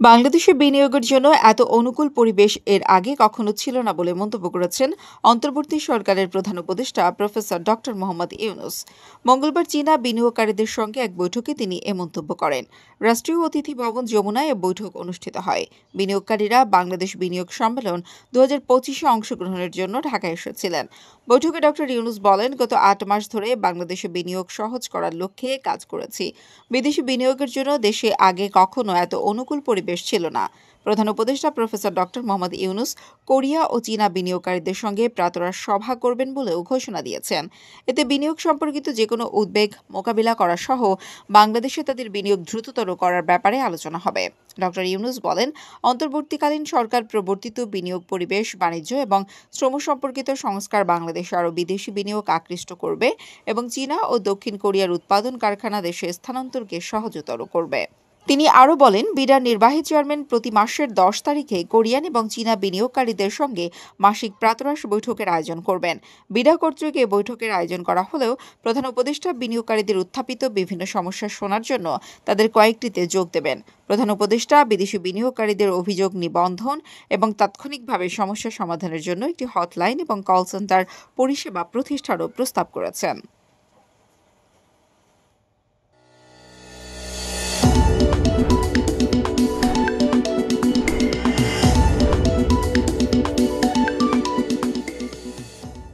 বাংলাদেশে বিনিয়োগের জন্য এত অনুকূল পরিবেশ এর আগে কখনো ছিল না বলে মন্তব্য করেছেন অন্তর্বর্তী সরকারের প্রধান উপদেষ্টা প্রফেসর ডক্টর মোহাম্মদ ইউনূস। মঙ্গলবার চীনা বিনিয়োগকারীদের সঙ্গে এক বৈঠকে তিনি এ মন্তব্য করেন। রাষ্ট্রীয় অতিথি ভবন যমুনায় এ বৈঠক অনুষ্ঠিত হয়। বিনিয়োগকারীরা বাংলাদেশ বিনিয়োগ সম্মেলন ২০২৫-এ অংশগ্রহণের জন্য ঢাকায় এসেছিলেন। বৈঠকে ডক্টর ইউনূস বলেন, গত ৮ মাস ধরে বাংলাদেশে বিনিয়োগ সহজ করার লক্ষ্যে কাজ করেছি। বিদেশি বিনিয়োগের জন্য দেশে আগে কখনো এত অনুকূল পরিবেশ ছিল না। প্রধান উপদেষ্টা professor doctor Mohammad Yunus Korea ও চীনা বিনিয়োগকারীদের সঙ্গে প্রাতরাশ সভা করবেন বলেও ঘোষণা দিয়েছেন। এতে বিনিয়োগ সম্পর্কিত যেকোনো উদ্বেগ মোকাবিলা করা সহ বাংলাদেশে তাদের বিনিয়োগ দ্রুততর করার ব্যাপারে আলোচনা হবে। ডক্টর ইউনূস বলেন, অন্তর্বর্তীকালীন সরকার প্রবর্তিত বিনিয়োগ পরিবেশ, বাণিজ্য এবং শ্রম সম্পর্কিত সংস্কার বাংলাদেশে আরও বিদেশি বিনিয়োগ আকৃষ্ট করবে এবং চীনা ও দক্ষিণ কোরিয়ার উৎপাদন কারখানা দেশে স্থানান্তরকে সহজতর করবে। তিনি আরও বলেন, বিডার নির্বাহী চেয়ারম্যান প্রতি মাসের ১০ তারিখে কোরিয়ান এবং চীনা বিনিয়োগকারীদের সঙ্গে মাসিক প্রাতরাশ বৈঠকের আয়োজন করবেন। বিডা কর্তৃক এ বৈঠকের আয়োজন করা হলেও প্রধান উপদেষ্টা বিনিয়োগকারীদের উত্থাপিত বিভিন্ন সমস্যা শোনার জন্য তাদের কয়েকটিতে যোগ দেবেন। প্রধান উপদেষ্টা বিদেশি বিনিয়োগকারীদের অভিযোগ নিবন্ধন এবং তাৎক্ষণিকভাবে সমস্যা সমাধানের জন্য একটি হটলাইন এবং কল সেন্টার পরিষেবা প্রতিষ্ঠারও প্রস্তাব করেছেন।